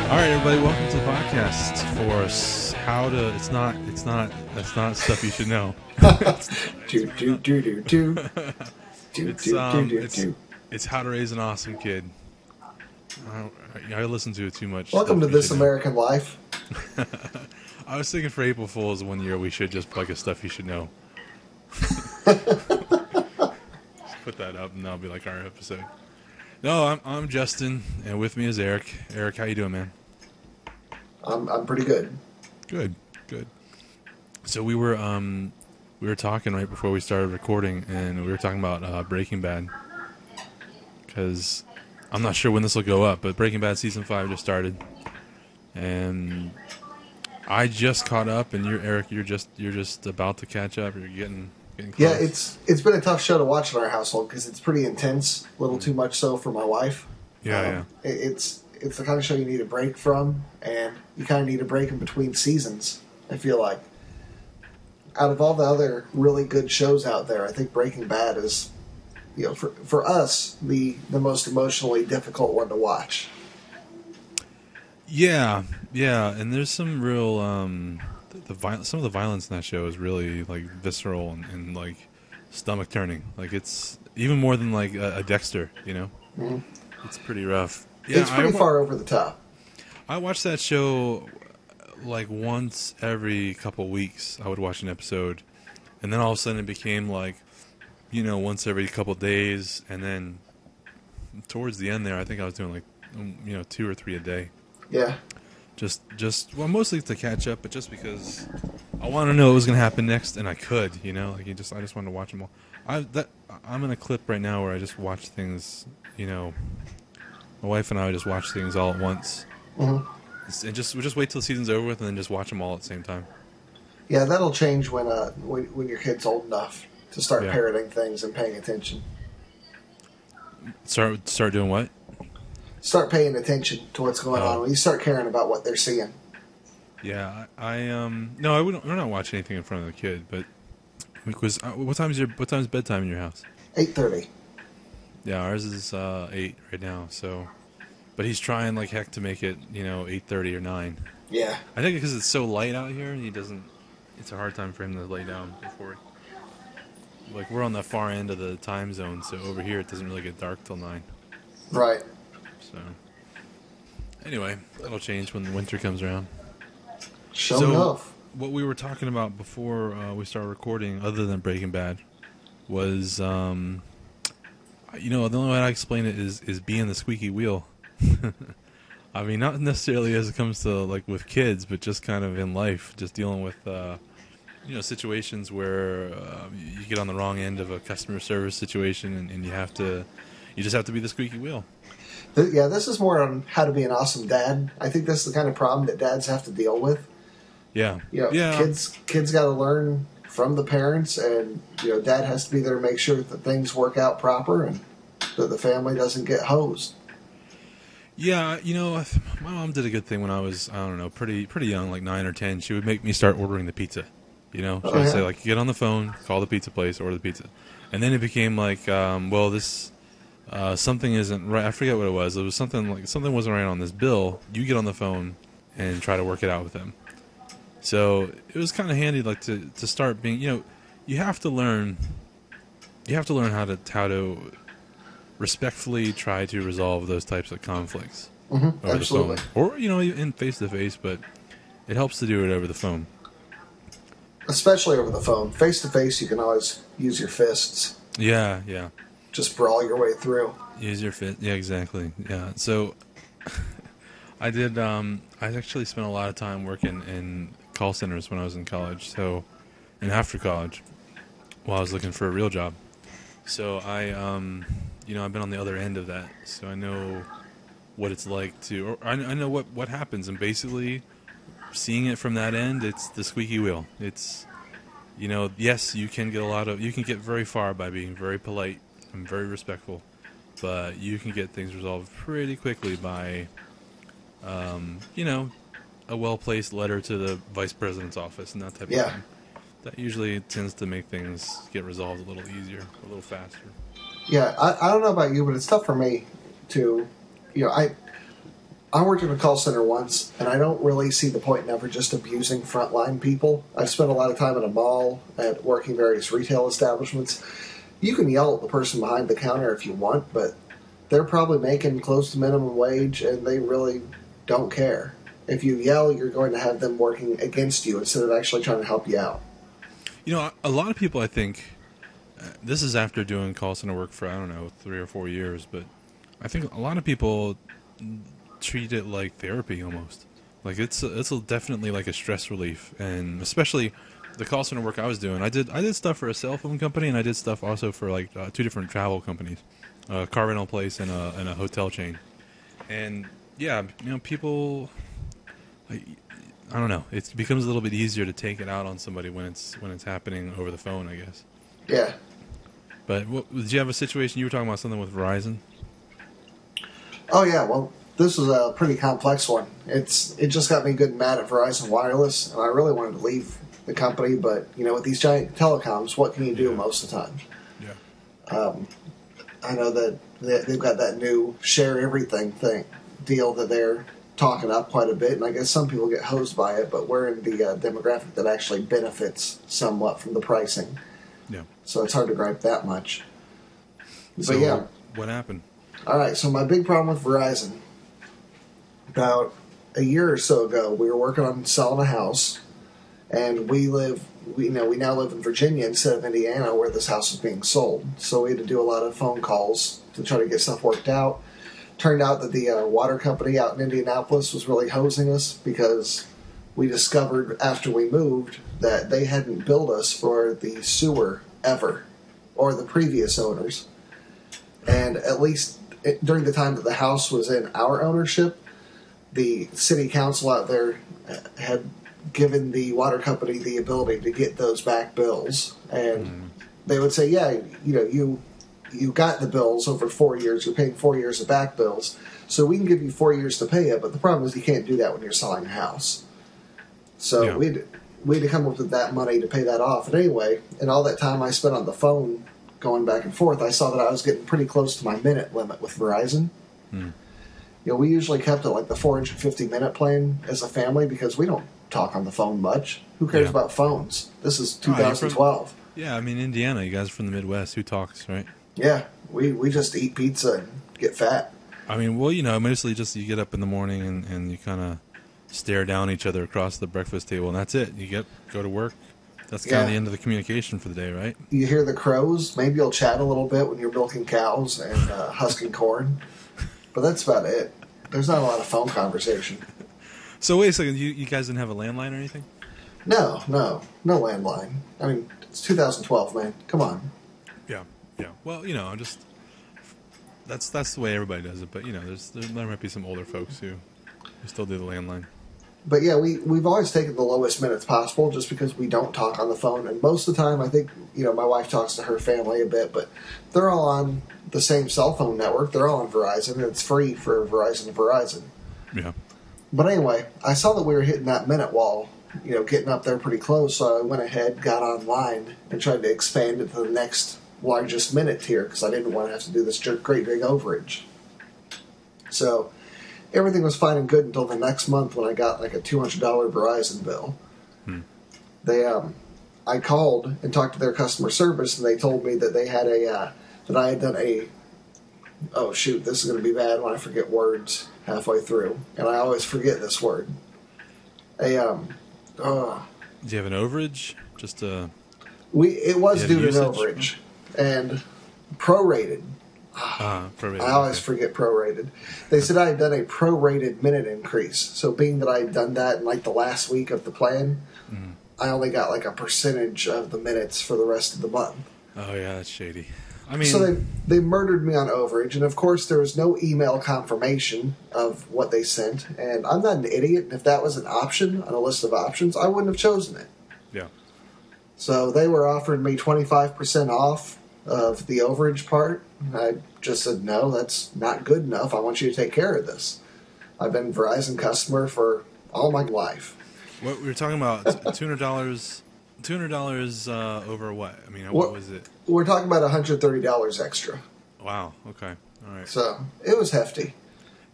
All right, everybody, welcome to the podcast for how to. That's not stuff you should know. It's how to raise an awesome kid. I listen to it too much. Welcome to you This should know. American Life. I was thinking for April Fools one year we should just plug a stuff you should know. Just put that up and that'll be like our episode. No, I'm Justin, and with me is Eric. Eric, how you doing, man? I'm pretty good. Good. So we were talking right before we started recording, and we were talking about Breaking Bad, because I'm not sure when this will go up, but Breaking Bad season 5 just started, and I just caught up, and Eric, you're just about to catch up. You're getting close. Yeah, it's been a tough show to watch in our household because it's pretty intense. A little too much so for my wife. Yeah. It's the kind of show you need a break from, and you kind of need a break in between seasons. I feel like out of all the other really good shows out there, I think Breaking Bad is, for us, the most emotionally difficult one to watch. Yeah, and there's some real some of the violence in that show is really like visceral and like stomach turning. Like it's even more than like a Dexter, Mm-hmm. It's pretty rough. Yeah, it's pretty far over the top. I watched that show like once every couple weeks. I would watch an episode, and then all of a sudden it became like, once every couple days, and then towards the end there, I think I was doing like, 2 or 3 a day. Yeah. Well, mostly to catch up, but just because I want to know what was going to happen next, and I could, I just wanted to watch them all. I'm in a clip right now where I just watch things, my wife and I would just watch things all at once. Mm-hmm. And we'll just wait till the season's over with, and then just watch them all at the same time. Yeah, that'll change when your kid's old enough to start parroting things and paying attention. Start doing what? Start paying attention to what's going on. When you start caring about what they're seeing. Yeah, no, I wouldn't. We're not watching anything in front of the kid, but because what time's bedtime in your house? 8:30. Yeah, ours is 8 right now. So, but he's trying like heck to make it 8:30 or 9. Yeah. I think because it's so light out here, he doesn't. It's a hard time for him to lay down before. Like we're on the far end of the time zone, so over here it doesn't really get dark till 9. Right. So, anyway, that'll change when the winter comes around. Sure enough. What we were talking about before we started recording, other than Breaking Bad, was, the only way I explain it is being the squeaky wheel. I mean, not necessarily as it comes to, like, with kids, but just kind of in life, just dealing with, situations where you get on the wrong end of a customer service situation and you just have to be the squeaky wheel. Yeah, this is more on how to be an awesome dad. I think this is the kind of problem that dads have to deal with. Yeah. Kids got to learn from the parents, and dad has to be there to make sure that things work out proper and that the family doesn't get hosed. Yeah, my mom did a good thing when I was, pretty young, like 9 or 10. She would make me start ordering the pizza. She would say, like, get on the phone, call the pizza place, order the pizza. And then it became like, this something isn't right. I forget what it was. It was something wasn't right on this bill. You get on the phone and try to work it out with them. So it was kind of handy, like to start being, you have to learn how to respectfully try to resolve those types of conflicts over Absolutely. the phone, or in face to face. But it helps to do it over the phone, especially over the phone. Face to face, you can always use your fists. Yeah. Just brawl your way through. Use your fist. Yeah, exactly. Yeah. So I did. I actually spent a lot of time working in call centers when I was in college. So, and after college, while I was looking for a real job. So I've been on the other end of that. So I know what it's like to. Or I know what happens, and basically, seeing it from that end, it's the squeaky wheel. It's, yes, you can get very far by being very polite. I'm very respectful, but you can get things resolved pretty quickly by, a well-placed letter to the vice president's office and that type of thing. That usually tends to make things get resolved a little easier, a little faster. Yeah, I don't know about you, but it's tough for me to, I I worked in a call center once, and I don't really see the point in ever just abusing frontline people. I've spent a lot of time at a mall, at working various retail establishments. You can yell at the person behind the counter if you want, but they're probably making close to minimum wage, and they really don't care. If you yell, you're going to have them working against you instead of actually trying to help you out. You know, a lot of people, I think, this is after doing call center work for, I don't know, 3 or 4 years, but I think a lot of people treat it like therapy almost. Like it's definitely like a stress relief, and especially the call center work I was doing. I did stuff for a cell phone company, and I did stuff also for like 2 different travel companies, a car rental place and a hotel chain. And yeah, you know, people, like, I don't know. It becomes a little bit easier to take it out on somebody when it's happening over the phone, I guess. Yeah. But did you have a situation? You were talking about something with Verizon. Oh yeah. Well, this was a pretty complex one. It just got me good and mad at Verizon Wireless, and I really wanted to leave the company. But you know, with these giant telecoms, what can you do most of the time? Yeah. I know that they've got that new share everything deal that they're talking up quite a bit, and I guess some people get hosed by it, but we're in the demographic that actually benefits somewhat from the pricing. Yeah. So it's hard to gripe that much. So but yeah. What happened? All right, so my big problem with Verizon, about a year or so ago, we were working on selling a house, and we now live in Virginia instead of Indiana, where this house is being sold. So we had to do a lot of phone calls to try to get stuff worked out. Turned out that the water company out in Indianapolis was really hosing us because we discovered after we moved that they hadn't billed us for the sewer ever, or the previous owners. And at least during the time that the house was in our ownership, the city council out there had given the water company the ability to get those back bills. And they would say, yeah, you got the bills over 4 years. You're paying 4 years of back bills. So we can give you 4 years to pay it, but the problem is you can't do that when you're selling a house. So we had to come up with that money to pay that off. And anyway, in all that time I spent on the phone going back and forth, I saw that I was getting pretty close to my minute limit with Verizon. You know, we usually kept it like the 450-minute plan as a family because we don't talk on the phone much. Who cares about phones? This is 2012. I mean, Indiana, you guys are from the Midwest. Who talks, right? Yeah, we just eat pizza and get fat. I mean, well, you know, mostly just you get up in the morning and you kind of stare down each other across the breakfast table, and that's it. You go to work. That's kind of the end of the communication for the day, right? You hear the crows. Maybe you'll chat a little bit when you're milking cows and husking corn. But that's about it. There's not a lot of phone conversation. So wait a second. You guys didn't have a landline or anything? No landline. I mean, it's 2012, man. Come on. Yeah. Well, you know, that's the way everybody does it. But you know, there might be some older folks who still do the landline. But yeah, we've always taken the lowest minutes possible just because we don't talk on the phone. And most of the time, I think, you know, my wife talks to her family a bit, but they're all on the same cell phone network. They're all on Verizon, and it's free for Verizon. Yeah. But anyway, I saw that we were hitting that minute wall, you know, getting up there pretty close. So I went ahead, got online, and tried to expand it to the next largest minute tier because I didn't want to have to do this great big overage. So everything was fine and good until the next month when I got like a $200 Verizon bill. I called and talked to their customer service, and they told me that they had that I had done oh shoot, this is going to be bad when I forget words halfway through, and I always forget this word. Do you have an overage? It was due to an overage and prorated. Prorated. I always forget prorated. They said I had done a prorated minute increase. So being that I had done that in like the last week of the plan, I only got like a percentage of the minutes for the rest of the month. Oh yeah, that's shady. I mean, so they murdered me on overage, and of course there was no email confirmation of what they sent. And I'm not an idiot. And if that was an option on a list of options, I wouldn't have chosen it. Yeah. So they were offering me 25% off of the overage part. I just said, no, that's not good enough. I want you to take care of this. I've been a Verizon customer for all my life. What we were talking about, $200 over what? I mean, what was it? We're talking about $130 extra. Wow. Okay. All right. So it was hefty.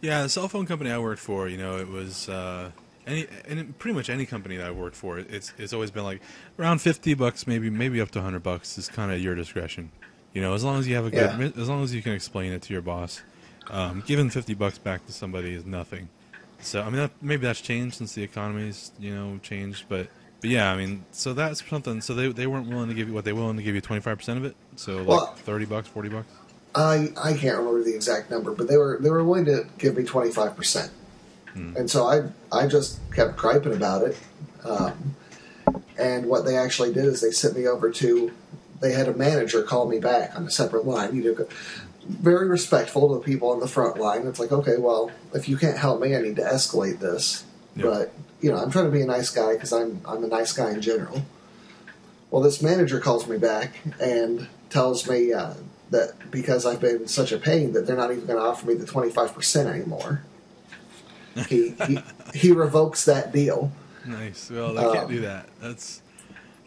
Yeah, the cell phone company I worked for, it was pretty much any company that I worked for, it's always been like around $50, maybe up to $100 is kind of your discretion. As long as you have Yeah. as long as you can explain it to your boss, giving $50 back to somebody is nothing. So I mean, maybe that's changed since the economy's changed, but yeah, I mean, so that's something. So they weren't willing to give you what they willing to give you 25% of it. So like Well, $30, $40. I can't remember the exact number, but they were willing to give me 25%, Hmm. and so I just kept griping about it. Um, and what they actually did is they sent me over to. They had a manager call me back on a separate line. Very respectful to the people on the front line. It's like, okay, well, if you can't help me, I need to escalate this. Yep. But I'm trying to be a nice guy because I'm a nice guy in general. Well, this manager calls me back and tells me that because I've been such a pain that they're not even going to offer me the 25% anymore. He revokes that deal. Nice. Well, they can't do Um, that.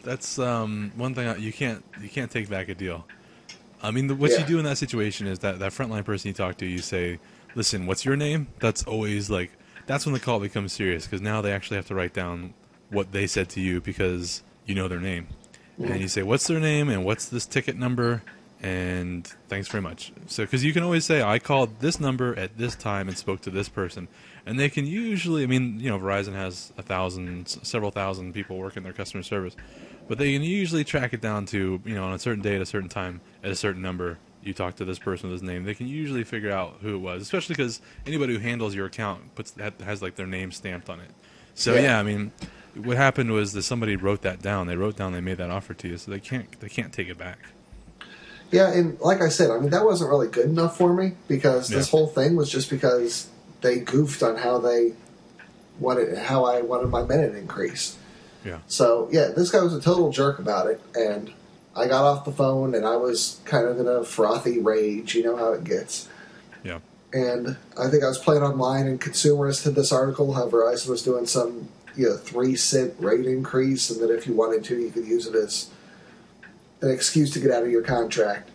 That's one thing you can't take back a deal. I mean, what you yeah, do in that situation is that frontline person you talk to, you say, "Listen, what's your name?" That's always like that's when the call becomes serious because now they actually have to write down what they said to you because you know their name, and you say, "What's their name and what's this ticket number?" And thanks very much. So, because you can always say, "I called this number at this time and spoke to this person," and they can usually, I mean, Verizon has several thousand people working their customer service, but they can usually track it down to, on a certain day at a certain time at a certain number. You talk to this person with his name. They can usually figure out who it was, especially because anybody who handles your account has like their name stamped on it. So yeah. yeah, I mean, what happened was that somebody wrote that down. They wrote down they made that offer to you, so they can't take it back. Yeah, and like I said, I mean, that wasn't really good enough for me because Yeah, this whole thing was just because they goofed on how I wanted my minute increase. yeah, So, yeah, this guy was a total jerk about it, and I got off the phone and I was kind of in a frothy rage. You know how it gets. yeah. And I think I was playing online, and Consumerist had this article how Verizon was doing some 3-cent rate increase, and that if you wanted to, you could use it as an excuse to get out of your contract.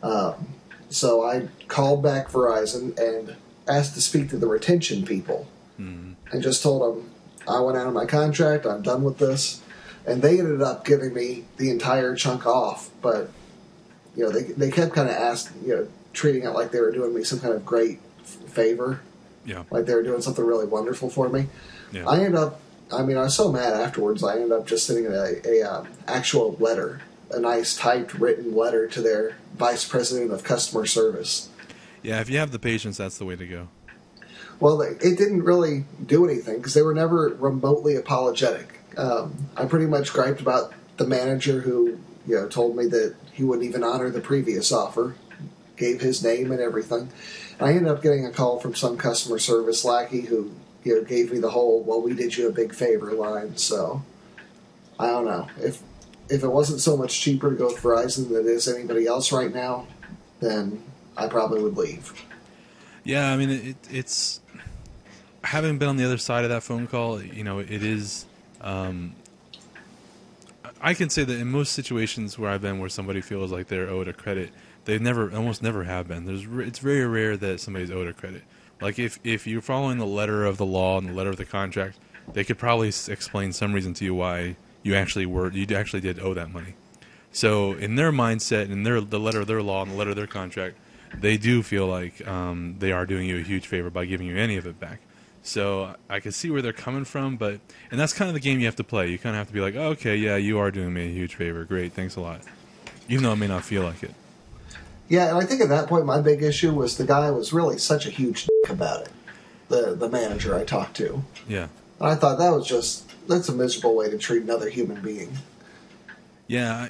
Um, so I called back Verizon and asked to speak to the retention people Mm. and just told them I went out of my contract, I'm done with this. And they ended up giving me the entire chunk off, but they kept kind of treating it like they were doing me some kind of great favor, Yeah, like they were doing something really wonderful for me. yeah. I ended up, I mean, I was so mad afterwards. I ended up just sending a actual letter, a nice typed written letter to their vice president of customer service. Yeah, if you have the patience, that's the way to go. Well, it didn't really do anything because they were never remotely apologetic. I pretty much griped about the manager who told me that he wouldn't even honor the previous offer, gave his name and everything. And I ended up getting a call from some customer service lackey who gave me the whole "well, we did you a big favor" line. So I don't know if it wasn't so much cheaper to go with Verizon than it is anybody else right now, then I probably would leave. Yeah, I mean, it's having been on the other side of that phone call. It is. I can say that in most situations where I've been, where somebody feels like they're owed a credit, almost never have been. It's very rare that somebody's owed a credit. Like if you're following the letter of the law and the letter of the contract, they could probably explain some reason to you why you actually did owe that money. So in their mindset, in the letter of their law and the letter of their contract, they do feel like they are doing you a huge favor by giving you any of it back. So I can see where they're coming from, and that's kind of the game you have to play. You kind of have to be like, oh, okay, yeah, you are doing me a huge favor. Great, thanks a lot. Even though it may not feel like it. Yeah, and I think at that point my big issue was the guy was really such a huge dick about it. The manager I talked to. Yeah. And I thought that's a miserable way to treat another human being. Yeah,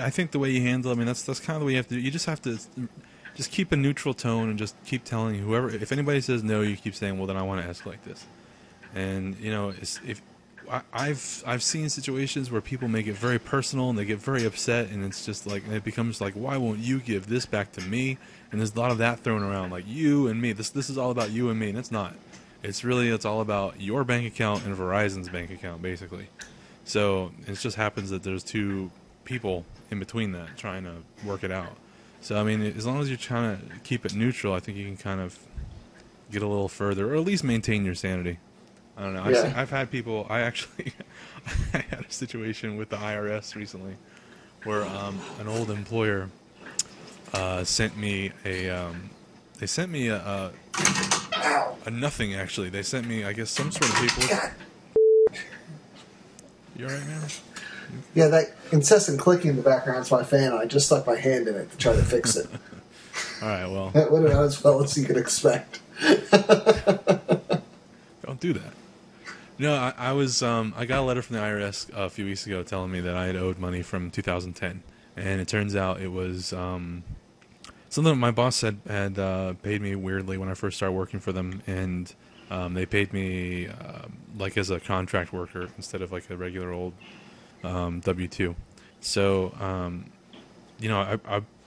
I think the way you handle, I mean, that's kind of the way you have to do. You just have to just keep a neutral tone and just keep telling whoever. If anybody says no, you keep saying, well, then I want to escalate this. And if I've seen situations where people make it very personal and they get very upset, and it's just like, and it becomes like, why won't you give this back to me? And there's a lot of that thrown around, like you and me. This is all about you and me, and it's not. It's all about your bank account and Verizon's bank account, basically. So it just happens that there's two people in between that trying to work it out. So I mean, as long as you're trying to keep it neutral, I think you can kind of get a little further, or at least maintain your sanity. I don't know. Yeah. I've had people. I actually I had a situation with the IRS recently where an old employer sent me they sent me Ow. a nothing actually. They sent me, I guess, some sort of paperwork. God. You all right, man? Yeah, that incessant clicking in the background is my fan. I just stuck my hand in it to try to fix it. All right, well, That went out as well as you could expect. don't do that. No, I was I got a letter from the IRS a few weeks ago telling me that I had owed money from 2010, and it turns out it was something that my boss had paid me weirdly when I first started working for them, and they paid me like as a contract worker instead of like a regular old W-2. So I'm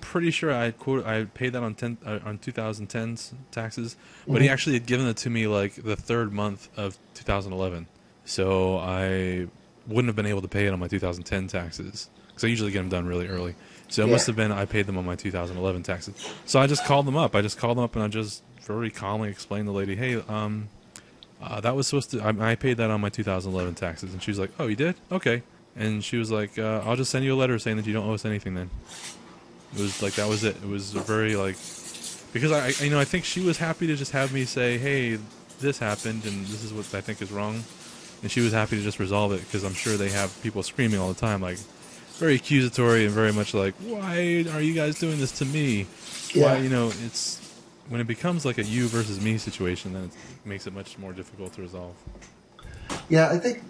pretty sure I paid that on 2010's taxes, but he actually had given it to me like the third month of 2011. So I wouldn't have been able to pay it on my 2010 taxes because I usually get them done really early. So it must have been I paid them on my 2011 taxes. So I just called them up. And I just very calmly explained to the lady, hey, that was supposed to. I paid that on my 2011 taxes, and she was like, "Oh, you did? Okay." And she was like, "I'll just send you a letter saying that you don't owe us anything." Then it was like that was it. It was very like because I think she was happy to just have me say, "Hey, this happened, and this is what I think is wrong," and she was happy to just resolve it because I'm sure they have people screaming all the time, like very accusatory and very much like, "Why are you guys doing this to me?" Why, Yeah. it's when it becomes like a you versus me situation, then it makes it much more difficult to resolve. Yeah, I think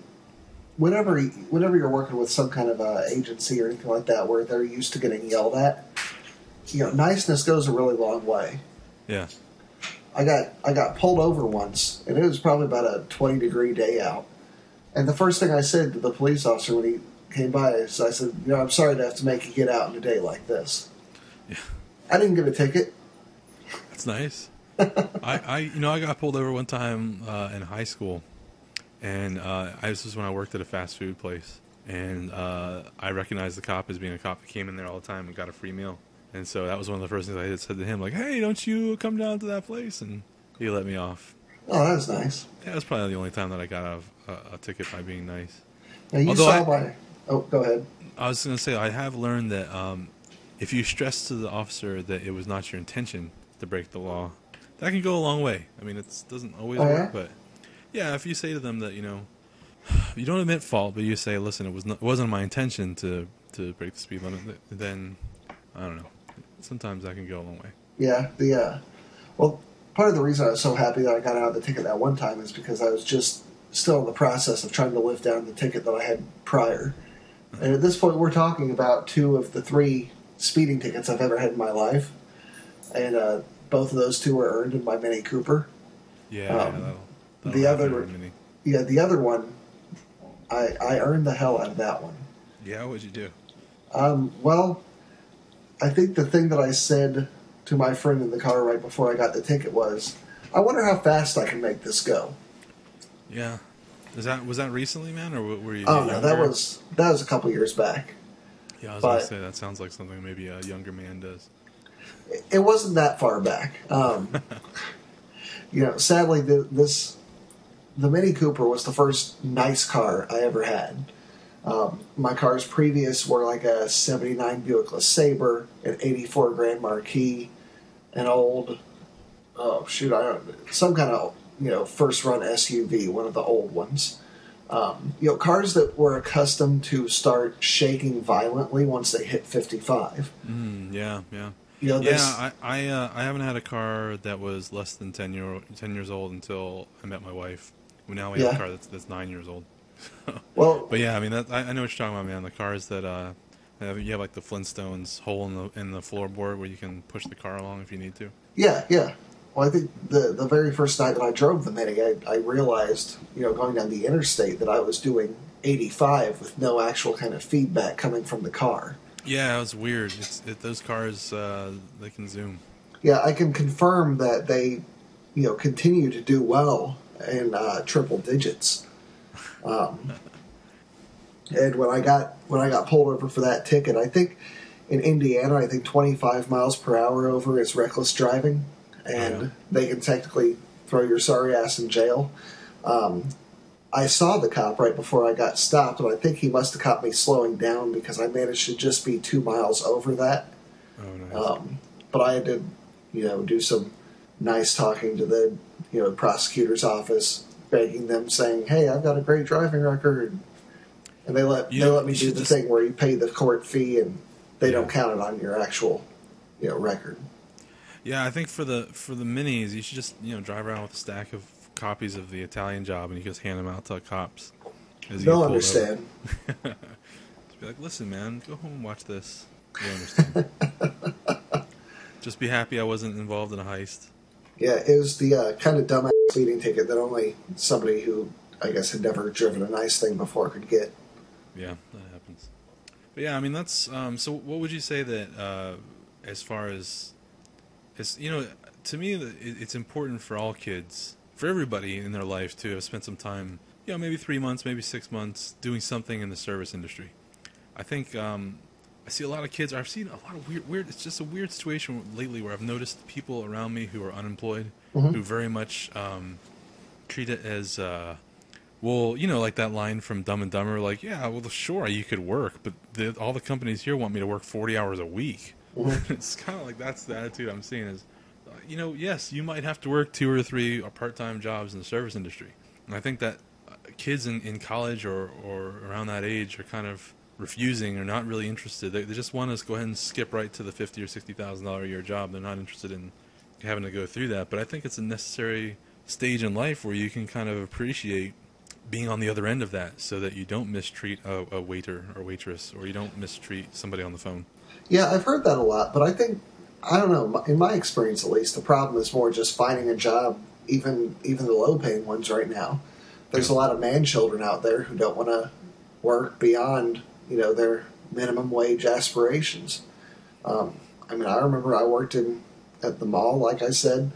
whenever you're working with some kind of agency or anything like that where they're used to getting yelled at, niceness goes a really long way. Yeah. I got pulled over once, and it was probably about a 20-degree day out. And the first thing I said to the police officer when he came by is, I said, I'm sorry to have to make you get out in a day like this. Yeah. I didn't get a ticket. That's nice. I got pulled over one time in high school, and this was when I worked at a fast food place, and I recognized the cop as being a cop that came in there all the time and got a free meal. And so that was one of the first things I had said to him, like, "Hey, don't you come down to that place?" And he let me off. Oh, that was nice. That was probably the only time that I got a ticket by being nice. Now, you Although saw my... Oh, go ahead. I was going to say, I have learned that if you stress to the officer that it was not your intention to break the law, that can go a long way. I mean, it doesn't always Oh, work, yeah? but yeah, if you say to them that, you don't admit fault, but you say, listen, it wasn't my intention to break the speed limit, then, I don't know. Sometimes that can go a long way. Yeah, well, part of the reason I was so happy that I got out of the ticket that one time is because I was just still in the process of trying to live down the ticket that I had prior. And at this point, we're talking about 2 of the 3 speeding tickets I've ever had in my life. And both of those 2 were earned in my Mini Cooper. Yeah, that'll the happen other, in a minute. yeah, the other one, I earned the hell out of that one. Yeah, what'd you do? Well, I think the thing that I said to my friend in the car right before I got the ticket was, I wonder how fast I can make this go. Yeah. Was that recently, man, or were you? Oh no, that was a couple years back. Yeah, I was going to say that sounds like something maybe a younger man does. It wasn't that far back. Sadly, the Mini Cooper was the first nice car I ever had. My cars previous were like a '79 Buick LeSabre, an '84 Grand Marquis, an old some kind of first run SUV, one of the old ones. Cars that were accustomed to start shaking violently once they hit 55. Yeah. I haven't had a car that was less than 10 years old until I met my wife. Now we have a car that's 9 years old. Well, but yeah, I mean, I know what you're talking about, man. The cars that you have like the Flintstones hole in the floorboard where you can push the car along if you need to. Yeah. Well, I think the very first night that I drove the Mini, I realized, going down the interstate that I was doing 85 with no actual kind of feedback coming from the car. Yeah, it was weird. Those cars, they can zoom. Yeah, I can confirm that they, continue to do well in triple digits. And when I got pulled over for that ticket, I think in Indiana, I think 25 miles per hour over is reckless driving, Oh yeah. and they can technically throw your sorry ass in jail. Um, I saw the cop right before I got stopped, and I think he must have caught me slowing down because I managed to just be 2 miles over that. Oh nice. Um, but I had to, do some nice talking to the, prosecutor's office, begging them, saying, "Hey, I've got a great driving record," and You they know, let me you do should the just thing where you pay the court fee and they yeah. don't count it on your actual, record. Yeah, I think for the minis, you should just drive around with a stack of copies of the Italian Job, and you just hand them out to cops as you They'll get pulled over. understand. Just be like, listen, man, go home and watch this. You'll understand. Just be happy I wasn't involved in a heist. Yeah, it was the kind of dumbass speeding ticket that only somebody who I guess had never driven a nice thing before could get. Yeah, that happens. But yeah, I mean that's so. What would you say that as far as to me, it's important for all kids, for everybody in their life to have spent some time, maybe 3 months, maybe 6 months, doing something in the service industry. I think I see a lot of kids. I've seen a lot of weird. It's just a weird situation lately where I've noticed people around me who are unemployed, Mm-hmm. who very much treat it as, well, like that line from Dumb and Dumber, like, yeah, well, sure, you could work, but all the companies here want me to work 40 hours a week. Mm-hmm. It's kind of like that's the attitude I'm seeing is, yes, you might have to work 2 or 3 part-time jobs in the service industry, and I think that kids in college or around that age are kind of refusing or not really interested. They just want us to go ahead and skip right to the $50,000 or $60,000 a year job. They're not interested in having to go through that. But I think it's a necessary stage in life where you can kind of appreciate being on the other end of that, so that you don't mistreat a waiter or waitress, or you don't mistreat somebody on the phone. Yeah, I've heard that a lot, but I don't know. In my experience, at least, the problem is more just finding a job, even the low-paying ones right now. Yeah. There's a lot of man children out there who don't want to work beyond their minimum wage aspirations. I mean, I remember I worked at the mall, like I said,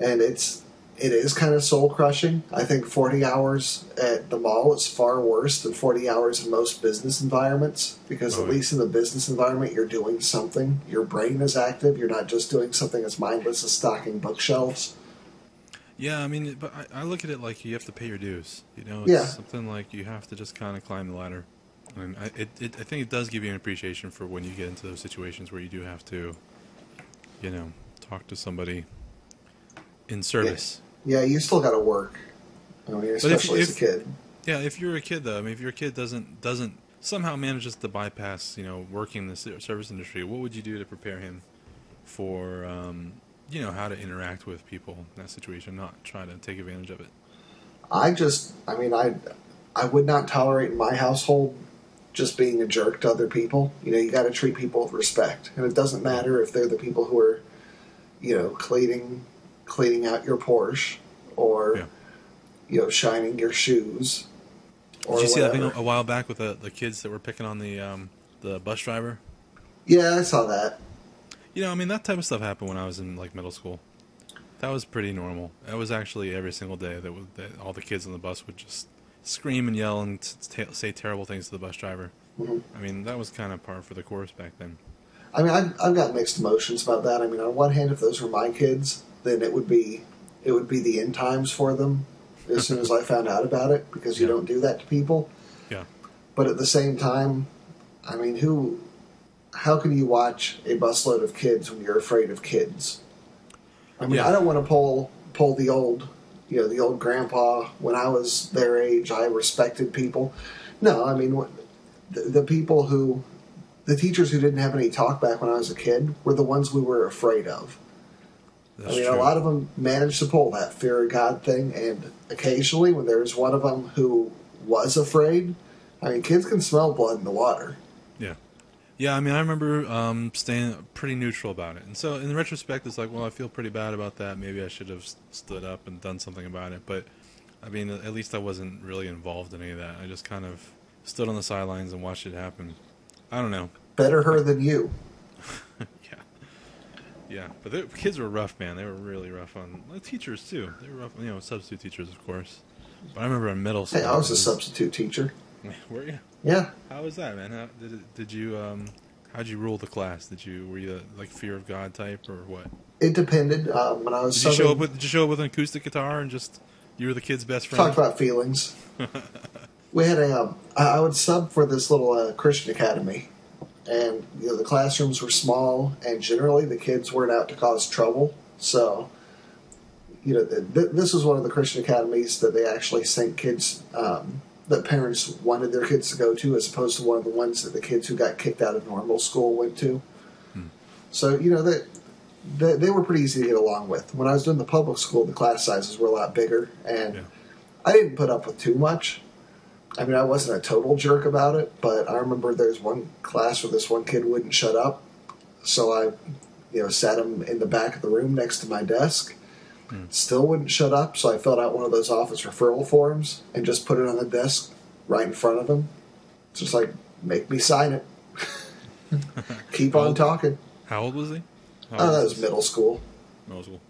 and it is kind of soul crushing. I think 40 hours at the mall is far worse than 40 hours in most business environments, because Oh at yeah. least in the business environment you're doing something. Your brain is active. You're not just doing something as mindless as stocking bookshelves. Yeah, I mean, but I look at it like you have to pay your dues. It's Yeah, something like you have to just kind of climb the ladder. And I think it does give you an appreciation for when you get into those situations where you do have to, talk to somebody in yeah, service. yeah. You still got to work. I mean, But especially as a kid. yeah, if you're a kid though, I mean, if your kid doesn't somehow manages to bypass, working in the service industry, what would you do to prepare him for, how to interact with people in that situation, not try to take advantage of it? I mean, I would not tolerate in my household just being a jerk to other people. You got to treat people with respect, and it doesn't Yeah. matter if they're the people who are, cleaning out your Porsche, or Yeah. shining your shoes, Did or you see that thing whatever. a while back with the kids that were picking on the bus driver? Yeah, I saw that. I mean, that type of stuff happened when I was in like middle school. That was pretty normal. That was actually every single day that all the kids on the bus would just scream and yell and say terrible things to the bus driver. Hmm. I mean, that was kind of par for the course back then. I mean, I've got mixed emotions about that. I mean, on one hand, if those were my kids, then it would be the end times for them as soon as I found out about it, because you Yeah, don't do that to people. yeah, But at the same time, I mean, how can you watch a busload of kids when you're afraid of kids? I mean, yeah, I don't want to pull the old grandpa. When I was their age, I respected people. No, I mean, the people the teachers who didn't have any talk back when I was a kid were the ones we were afraid of. I that's mean, a true. lot of them managed to pull that fear of God thing, and occasionally, when there was one of them who was afraid, I mean, kids can smell blood in the water. Yeah. Yeah, I mean, I remember staying pretty neutral about it. And so, in retrospect, it's like, well, I feel pretty bad about that. Maybe I should have stood up and done something about it. But, I mean, at least I wasn't really involved in any of that. I just kind of stood on the sidelines and watched it happen. I don't know. Better I, her than you. yeah. Yeah. But the kids were rough, man. They were really rough on the teachers, too. They were rough, substitute teachers, of course. But I remember in middle Hey, I school, was it a was. substitute teacher. Were you? Yeah. How was that, man? Did you how'd you rule the class? Were you like fear of God type or what? It depended. When I was Did you show up with an acoustic guitar and just you were the kid's best talk friend? about feelings. We had I would sub for this little Christian academy, and the classrooms were small, and generally the kids weren't out to cause trouble. So, this was one of the Christian academies that they actually sent kids that parents wanted their kids to go to, as opposed to one of the ones that the kids who got kicked out of normal school went to. So, they were pretty easy to get along with. When I was doing the public school, the class sizes were a lot bigger, and I didn't put up with too much. I mean, I wasn't a total jerk about it, but I remember there's one class where this one kid wouldn't shut up, so I, sat him in the back of the room next to my desk. Still wouldn't shut up, so I filled out one of those office referral forms and just put it on the desk right in front of him. Just like, make me sign it. Keep on talking. How old was he? That was middle school. Middle school.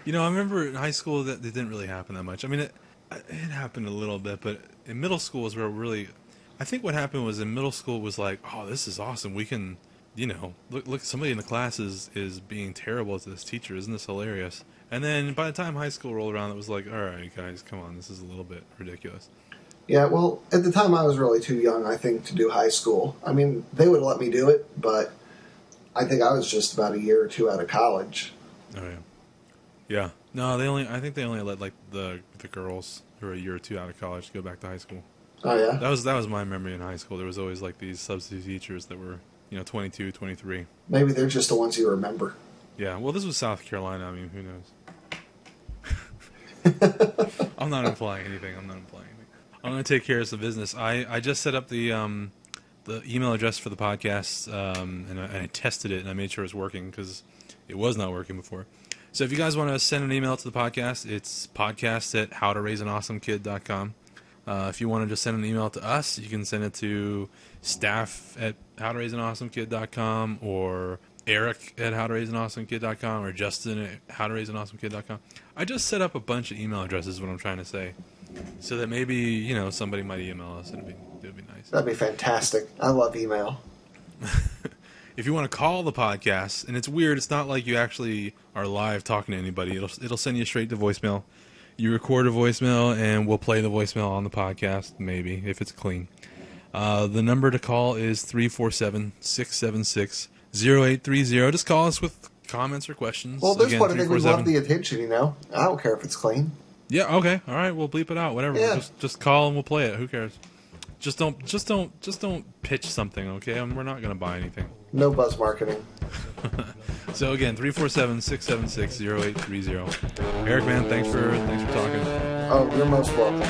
I remember in high school that it didn't really happen that much. I mean, it happened a little bit, but in middle school is where really, I think what happened was in middle school was like, oh, this is awesome. We can, look, somebody in the class is being terrible to this teacher. Isn't this hilarious? And then by the time high school rolled around, it was like, all right, guys, come on, this is a little bit ridiculous. Yeah, well, at the time I was really too young, I think, to do high school. I mean, they would let me do it, but I think I was just about a year or two out of college. Oh yeah, yeah. No, I think they only let like the girls who are a year or two out of college go back to high school. Oh yeah, that was my memory in high school. There was always like these substitute teachers that were 22, 23. Maybe they're just the ones you remember. Yeah. Well, this was South Carolina. I mean, who knows? I'm not implying anything. I'm going to take care of some business. I just set up the email address for the podcast, and I tested it, and I made sure it's working because it was not working before. So if you guys want to send an email to the podcast, it's podcast@howtoraiseanawesomekid.com. If you want to just send an email to us, you can send it to staff@howtoraiseanawesomekid.com or Eric@howtoraiseanawesomekid.com or Justin@howtoraiseanawesomekid.com. I just set up a bunch of email addresses, is what I'm trying to say, so that maybe, somebody might email us. It'd be nice. That'd be fantastic. I love email. If you want to call the podcast, and it's weird, it's not like you actually are live talking to anybody. It'll send you straight to voicemail. You record a voicemail, and we'll play the voicemail on the podcast, maybe, if it's clean. The number to call is 347-676-0830. Just call us with comments or questions. Well, this one, I think we love the attention, I don't care if it's clean. Yeah, okay. All right, we'll bleep it out, whatever. Yeah. Just call and we'll play it. Who cares? Just don't pitch something, okay? We're not going to buy anything. No buzz marketing. So again, 347-676-0830. Eric, man, thanks for talking. Oh, you're most welcome.